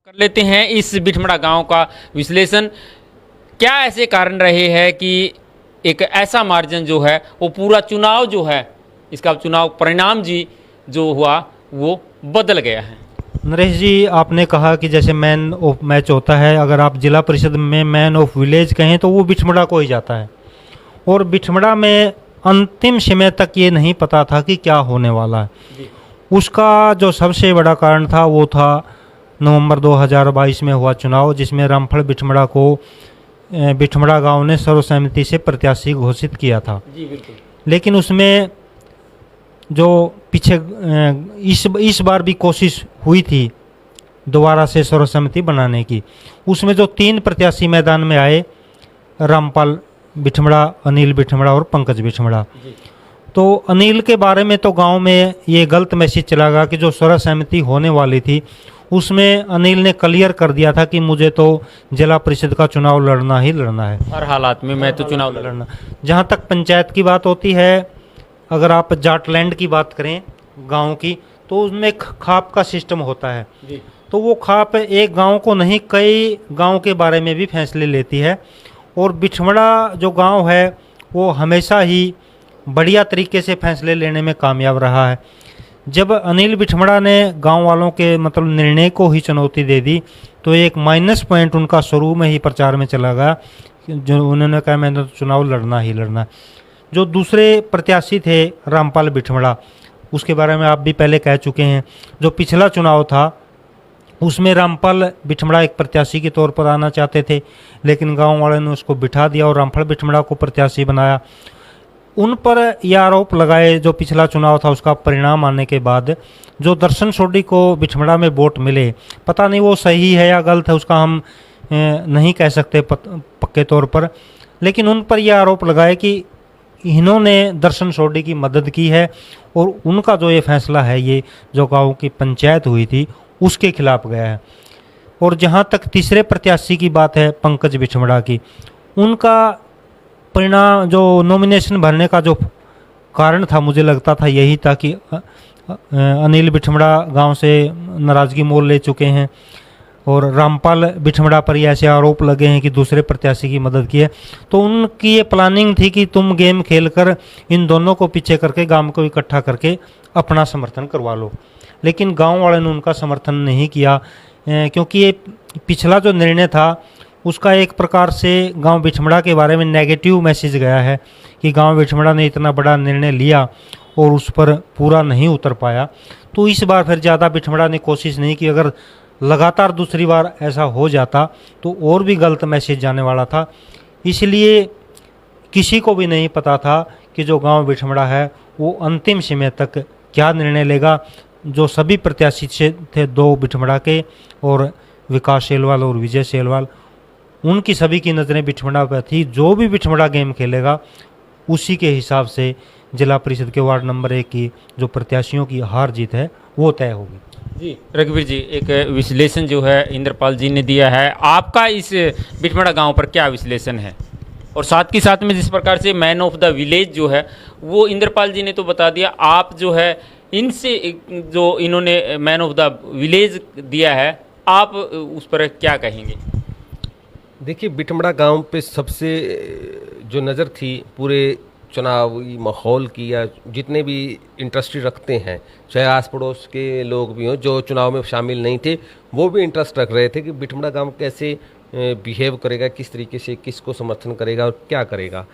कर लेते हैं इस बिठमड़ा गांव का विश्लेषण। क्या ऐसे कारण रहे हैं कि एक ऐसा मार्जिन जो है वो पूरा चुनाव जो है इसका चुनाव परिणाम जी जो हुआ वो बदल गया है। नरेश जी, आपने कहा कि जैसे मैन ऑफ मैच होता है, अगर आप जिला परिषद में मैन ऑफ विलेज कहें तो वो बिठमड़ा को ही जाता है। और बिठमड़ा में अंतिम समय तक ये नहीं पता था कि क्या होने वाला है। उसका जो सबसे बड़ा कारण था वो था नवंबर 2022 में हुआ चुनाव, जिसमें रामफल बिठमड़ा को बिठमड़ा गांव ने सर्वसम्मति से प्रत्याशी घोषित किया था। जी बिल्कुल। लेकिन उसमें जो पीछे इस बार भी कोशिश हुई थी दोबारा से सर्वसम्मति बनाने की, उसमें जो 3 प्रत्याशी मैदान में आए, रामपाल बिठमड़ा, अनिल बिठमड़ा और पंकज बिठमड़ा। तो अनिल के बारे में तो गांव में ये गलत मैसेज चला गया कि जो सर्वसम्मति होने वाली थी उसमें अनिल ने क्लियर कर दिया था कि मुझे तो जिला परिषद का चुनाव लड़ना ही लड़ना है, हर हालात में मैं तो चुनाव लड़ना। जहाँ तक पंचायत की बात होती है, अगर आप जाटलैंड की बात करें गांव की, तो उसमें खाप का सिस्टम होता है। तो वो खाप एक गांव को नहीं कई गांव के बारे में भी फैसले लेती है। और बिठमड़ा जो गांव है वो हमेशा ही बढ़िया तरीके से फैसले लेने में कामयाब रहा है। जब अनिल बिठमड़ा ने गांव वालों के मतलब निर्णय को ही चुनौती दे दी तो एक माइनस पॉइंट उनका शुरू में ही प्रचार में चला गया, जो उन्होंने कहा मैंने तो चुनाव लड़ना ही लड़ना है। जो दूसरे प्रत्याशी थे रामपाल बिठमड़ा, उसके बारे में आप भी पहले कह चुके हैं। जो पिछला चुनाव था उसमें रामपाल बिठमड़ा एक प्रत्याशी के तौर पर आना चाहते थे, लेकिन गांव वालों ने उसको बिठा दिया और रामपाल बिठमड़ा को प्रत्याशी बनाया। उन पर यह आरोप लगाए जो पिछला चुनाव था उसका परिणाम आने के बाद जो दर्शन सोडी को बिठमड़ा में वोट मिले, पता नहीं वो सही है या गलत है, उसका हम नहीं कह सकते पक्के तौर पर, लेकिन उन पर यह आरोप लगाए कि इन्होंने दर्शन सोडी की मदद की है और उनका जो ये फैसला है, ये जो गांव की पंचायत हुई थी उसके खिलाफ गया है। और जहाँ तक तीसरे प्रत्याशी की बात है पंकज बिठमड़ा की, उनका परिणाम जो नॉमिनेशन भरने का जो कारण था, मुझे लगता था यही था कि अनिल बिठमड़ा गांव से नाराज़गी मोल ले चुके हैं और रामपाल बिठमड़ा पर ये ऐसे आरोप लगे हैं कि दूसरे प्रत्याशी की मदद की है। तो उनकी ये प्लानिंग थी कि तुम गेम खेलकर इन दोनों को पीछे करके गांव को इकट्ठा करके अपना समर्थन करवा लो। लेकिन गांव वालों ने उनका समर्थन नहीं किया, क्योंकि ये पिछला जो निर्णय था उसका एक प्रकार से गांव बिठमड़ा के बारे में नेगेटिव मैसेज गया है कि गांव बिठमड़ा ने इतना बड़ा निर्णय लिया और उस पर पूरा नहीं उतर पाया। तो इस बार फिर ज़्यादा बिठमड़ा ने कोशिश नहीं की। अगर लगातार दूसरी बार ऐसा हो जाता तो और भी गलत मैसेज जाने वाला था। इसलिए किसी को भी नहीं पता था कि जो गांव बिठमड़ा है वो अंतिम समय तक क्या निर्णय लेगा। जो सभी प्रत्याशी थे 2 बिठमड़ा के और विकास सेलवाल और विजय सेलवाल, उनकी सभी की नज़रें बिठमड़ा पर थी। जो भी बिठमड़ा गेम खेलेगा उसी के हिसाब से जिला परिषद के वार्ड नंबर 1 की जो प्रत्याशियों की हार जीत है वो तय होगी। जी रघुवीर जी, एक विश्लेषण जो है इंद्रपाल जी ने दिया है, आपका इस बिठमड़ा गांव पर क्या विश्लेषण है? और साथ ही साथ में जिस प्रकार से मैन ऑफ द विलेज जो है वो इंद्रपाल जी ने तो बता दिया, आप जो है इनसे जो इन्होंने मैन ऑफ द विलेज दिया है, आप उस पर क्या कहेंगे? देखिए, बिठमड़ा गांव पे सबसे जो नज़र थी पूरे चुनावी माहौल की, या जितने भी इंटरेस्ट रखते हैं, चाहे आस पड़ोस के लोग भी हों जो चुनाव में शामिल नहीं थे, वो भी इंटरेस्ट रख रहे थे कि बिठमड़ा गांव कैसे बिहेव करेगा, किस तरीके से किसको समर्थन करेगा और क्या करेगा।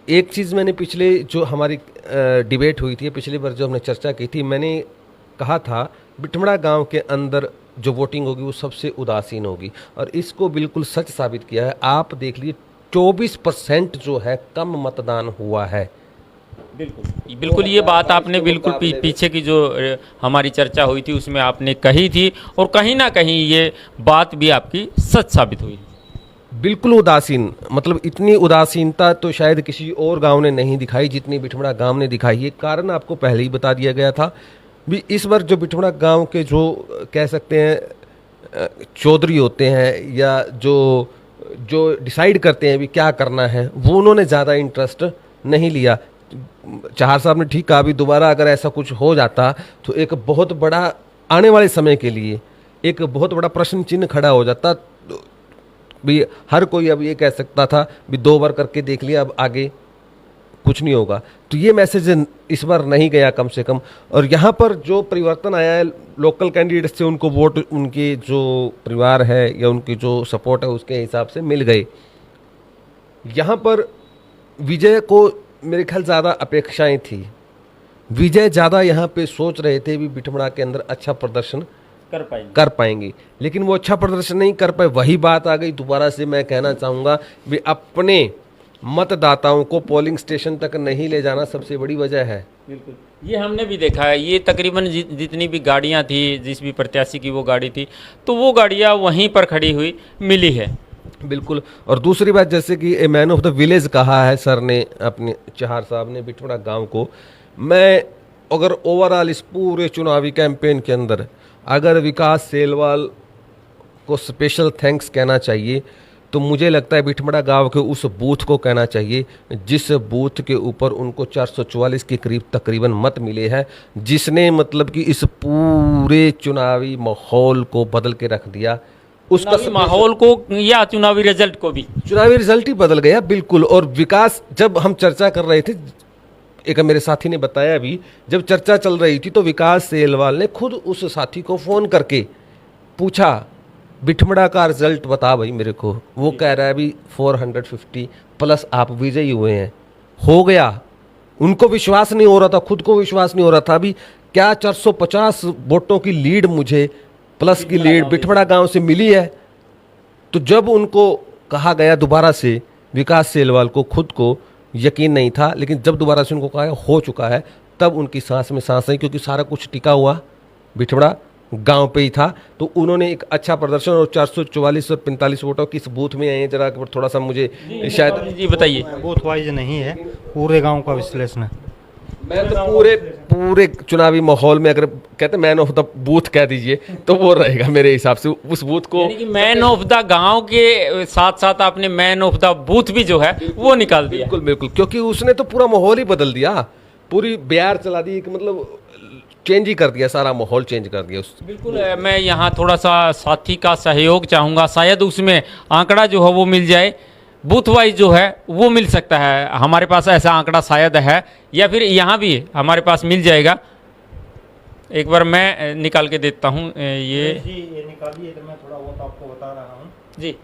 एक चीज़ मैंने पिछले जो हमारी डिबेट हुई थी, पिछली बार जो हमने चर्चा की थी, मैंने कहा था बिठमड़ा गांव के अंदर जो वोटिंग होगी वो सबसे उदासीन होगी, और इसको बिल्कुल सच साबित किया है। आप देख लीजिए 24% जो है कम मतदान हुआ है। बिल्कुल ये बात आपने बिल्कुल पीछे की जो हमारी चर्चा हुई थी उसमें आपने कही थी, और कहीं ना कहीं ये बात भी आपकी सच साबित हुई। बिल्कुल उदासीन, मतलब इतनी उदासीनता तो शायद किसी और गांव ने नहीं दिखाई जितनी बिठमड़ा गांव ने दिखाई है। कारण आपको पहले ही बता दिया गया था भी। इस बार जो बिठमड़ा गांव के जो कह सकते हैं चौधरी होते हैं या जो डिसाइड करते हैं भी क्या करना है, वो उन्होंने ज़्यादा इंटरेस्ट नहीं लिया। चाहर साहब ने ठीक कहा, भी दोबारा अगर ऐसा कुछ हो जाता तो एक बहुत बड़ा आने वाले समय के लिए एक बहुत बड़ा प्रश्न चिन्ह खड़ा हो जाता। भी हर कोई अब ये कह सकता था भी 2 बार करके देख लिया, अब आगे कुछ नहीं होगा। तो ये मैसेज इस बार नहीं गया कम से कम। और यहाँ पर जो परिवर्तन आया है लोकल कैंडिडेट से, उनको वोट उनके जो परिवार है या उनकी जो सपोर्ट है उसके हिसाब से मिल गए। यहाँ पर विजय को मेरे ख्याल ज़्यादा अपेक्षाएं थी। विजय ज़्यादा यहाँ पे सोच रहे थे भी बिठमड़ा के अंदर अच्छा प्रदर्शन कर पाएंगे, लेकिन वो अच्छा प्रदर्शन नहीं कर पाए। वही बात आ गई दोबारा से। मैं कहना चाहूँगा भी अपने मतदाताओं को पोलिंग स्टेशन तक नहीं ले जाना सबसे बड़ी वजह है। बिल्कुल, ये हमने भी देखा है। ये तकरीबन जितनी भी गाड़ियां थी, जिस भी प्रत्याशी की वो गाड़ी थी, तो वो गाड़ियां वहीं पर खड़ी हुई मिली है। बिल्कुल। और दूसरी बात, जैसे कि a man of the village कहा है सर ने, अपने चहार साहब ने बिठमड़ा गांव को। मैं अगर ओवरऑल इस पूरे चुनावी कैंपेन के अंदर अगर विकास सेलवाल को स्पेशल थैंक्स कहना चाहिए तो मुझे लगता है बिठमड़ा गांव के उस बूथ को कहना चाहिए जिस बूथ के ऊपर उनको 444 के करीब तकरीबन मत मिले हैं, जिसने मतलब कि इस पूरे चुनावी माहौल को बदल के रख दिया। उसका माहौल को या चुनावी रिजल्ट को भी, चुनावी रिजल्ट ही बदल गया। बिल्कुल। और विकास, जब हम चर्चा कर रहे थे, एक मेरे साथी ने बताया भी, जब चर्चा चल रही थी तो विकास सेलवाल ने खुद उस साथी को फ़ोन करके पूछा बिठमड़ा का रिजल्ट बता भाई मेरे को। वो कह रहा है अभी 450 प्लस आप विजयी हुए हैं। हो गया। उनको विश्वास नहीं हो रहा था, खुद को विश्वास नहीं हो रहा था अभी क्या 450 वोटों की लीड, मुझे प्लस की लीड बिठमड़ा गांव से मिली है। तो जब उनको कहा गया दोबारा से, विकास सेलवाल को खुद को यकीन नहीं था, लेकिन जब दोबारा से उनको कहा हो चुका है, तब उनकी सांस में सांस आई, क्योंकि सारा कुछ टिका हुआ बिठमड़ा गांव पे ही था। तो उन्होंने एक अच्छा प्रदर्शन, और 444 और 45 वोटों किस बूथ में आए हैं जरा थोड़ा सा मुझे शायद जी बताइए। बूथ वाइज नहीं है, पूरे गांव का विश्लेषण है। मैं तो पूरे चुनावी माहौल में अगर कहते मैन ऑफ द बूथ कह दीजिए तो वो रहेगा मेरे हिसाब से। उस बूथ को यानी कि मैन ऑफ द गांव के साथ साथ आपने मैन ऑफ द बूथ भी जो है वो निकाल दिया। बिल्कुल बिल्कुल, क्योंकि उसने तो पूरा माहौल ही बदल दिया, पूरी बयार चला दी, मतलब चेंज ही कर दिया, सारा माहौल चेंज कर दिया उस। बिल्कुल। मैं यहाँ थोड़ा सा साथी का सहयोग चाहूँगा, शायद उसमें आंकड़ा जो है वो मिल जाए, बूथ वाइज जो है वो मिल सकता है। हमारे पास ऐसा आंकड़ा शायद है, या फिर यहाँ भी हमारे पास मिल जाएगा। एक बार मैं निकाल के देता हूँ ये निकालिए, तो मैं थोड़ा बहुत आपको बता रहा हूँ जी।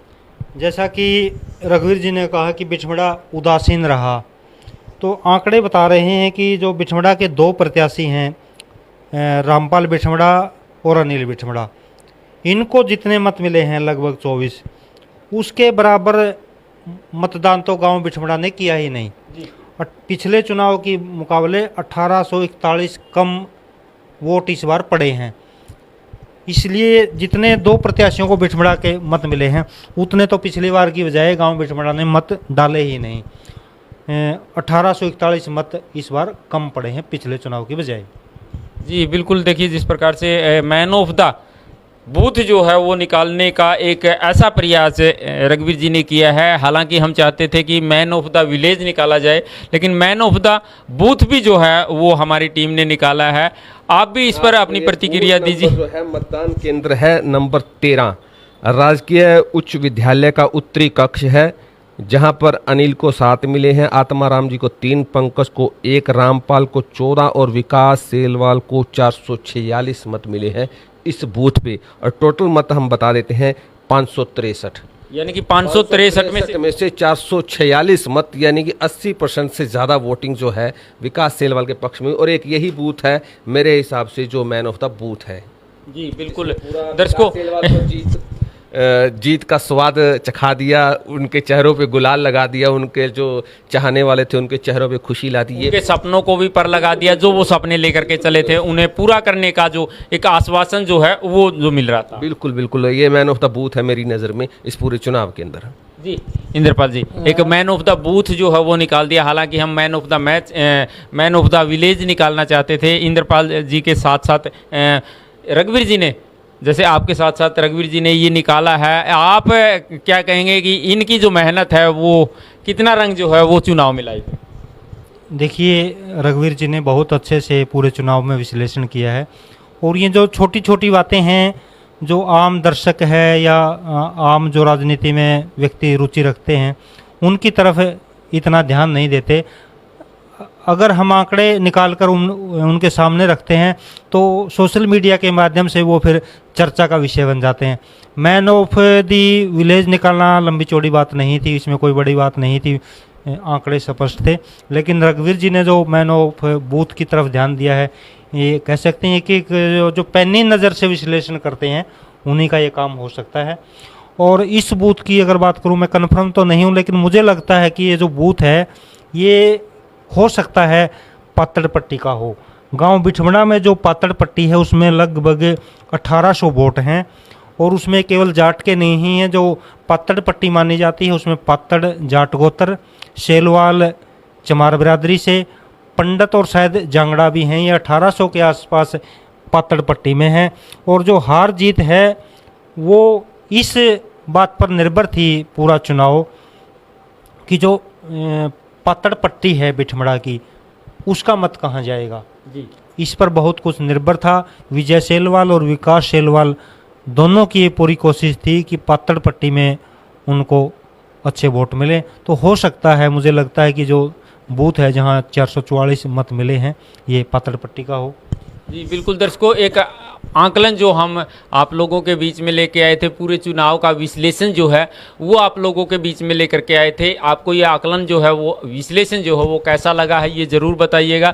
जैसा कि रघुवीर जी ने कहा कि बिठमड़ा उदासीन रहा, तो आंकड़े बता रहे हैं कि जो बिठमड़ा के 2 प्रत्याशी हैं, रामपाल बिठमड़ा और अनिल बिठमड़ा, इनको जितने मत मिले हैं लगभग 24, उसके बराबर मतदान तो गांव बिठमड़ा ने किया ही नहीं। पिछले चुनाव के मुकाबले 1841 कम वोट इस बार पड़े हैं। इसलिए जितने 2 प्रत्याशियों को बिठमड़ा के मत मिले हैं, उतने तो पिछली बार की बजाय गांव बिठमड़ा ने मत डाले ही नहीं। 1841 मत इस बार कम पड़े हैं पिछले चुनाव की बजाय। जी बिल्कुल। देखिए, जिस प्रकार से मैन ऑफ द बूथ जो है वो निकालने का एक ऐसा प्रयास रघुवीर जी ने किया है। हालांकि हम चाहते थे कि मैन ऑफ द विलेज निकाला जाए, लेकिन मैन ऑफ द बूथ भी जो है वो हमारी टीम ने निकाला है। आप भी इस पर अपनी प्रतिक्रिया दीजिए। जो है मतदान केंद्र है नंबर 13, राजकीय उच्च विद्यालय का उत्तरी कक्ष है, जहां पर अनिल को 7 मिले हैं, आत्माराम जी को 3, पंकज को 1, रामपाल को 14 और विकास सेलवाल को 446 मत मिले हैं इस बूथ पे। और टोटल मत हम बता देते हैं 563, यानी कि 563 में से 446 मत, यानी कि 80% से ज़्यादा वोटिंग जो है विकास सेलवाल के पक्ष में। और एक यही बूथ है मेरे हिसाब से जो मैन ऑफ द बूथ है। जी बिल्कुल। दर्शकों, जीत का स्वाद चखा दिया, उनके चेहरों पे गुलाल लगा दिया, उनके जो चाहने वाले थे उनके चेहरों पे खुशी ला दी, उनके सपनों को भी पर लगा दिया। जो वो सपने लेकर के चले थे उन्हें पूरा करने का जो एक आश्वासन जो है वो जो मिल रहा था। बिल्कुल बिल्कुल, ये मैन ऑफ द बूथ है मेरी नज़र में इस पूरे चुनाव के अंदर। जी इंद्रपाल जी, एक मैन ऑफ द बूथ जो है वो निकाल दिया। हालांकि हम man of the match, man of the village निकालना चाहते थे। इंद्रपाल जी के साथ साथ रघुवीर जी ने, जैसे आपके साथ साथ रघुवीर जी ने ये निकाला है, आप क्या कहेंगे कि इनकी जो मेहनत है वो कितना रंग जो है वो चुनाव में लाई? देखिए, रघुवीर जी ने बहुत अच्छे से पूरे चुनाव में विश्लेषण किया है, और ये जो छोटी छोटी बातें हैं जो आम दर्शक है या आम जो राजनीति में व्यक्ति रुचि रखते हैं उनकी तरफ इतना ध्यान नहीं देते। अगर हम आंकड़े निकाल कर उनके सामने रखते हैं तो सोशल मीडिया के माध्यम से वो फिर चर्चा का विषय बन जाते हैं। मैन ऑफ दी विलेज निकालना लंबी चौड़ी बात नहीं थी, इसमें कोई बड़ी बात नहीं थी, आंकड़े स्पष्ट थे। लेकिन रघुवीर जी ने जो मैन ऑफ बूथ की तरफ ध्यान दिया है, ये कह सकते हैं कि जो पैनी नज़र से विश्लेषण करते हैं उन्हीं का ये काम हो सकता है। और इस बूथ की अगर बात करूं, मैं कन्फर्म तो नहीं हूं, लेकिन मुझे लगता है कि ये जो बूथ है ये हो सकता है पातड़ पट्टी का हो। गांव बिठमड़ा में जो पातड़ पट्टी है उसमें लगभग 1800 वोट हैं और उसमें केवल जाट के नहीं हैं। जो पातड़ पट्टी मानी जाती है उसमें पातड़ जाट गोत्र, शेलवाल चमार बिरादरी से, पंडित और शायद जांगड़ा भी हैं। ये 1800 के आसपास पातड़ पट्टी में है। और जो हार जीत है वो इस बात पर निर्भर थी पूरा चुनाव कि जो पातड़ पट्टी है बिठमड़ा की उसका मत कहाँ जाएगा जी, इस पर बहुत कुछ निर्भर था। विजय सेलवाल और विकास सेलवाल दोनों की ये पूरी कोशिश थी कि पातड़ पट्टी में उनको अच्छे वोट मिले। तो हो सकता है, मुझे लगता है कि जो बूथ है जहां 444 मत मिले हैं ये पातड़ पट्टी का हो। जी बिल्कुल दर्शकों, एक आंकलन जो हम आप लोगों के बीच में लेके आए थे, पूरे चुनाव का विश्लेषण जो है वो आप लोगों के बीच में लेकर के आए थे। आपको ये आकलन जो है वो विश्लेषण जो है वो कैसा लगा है ये ज़रूर बताइएगा।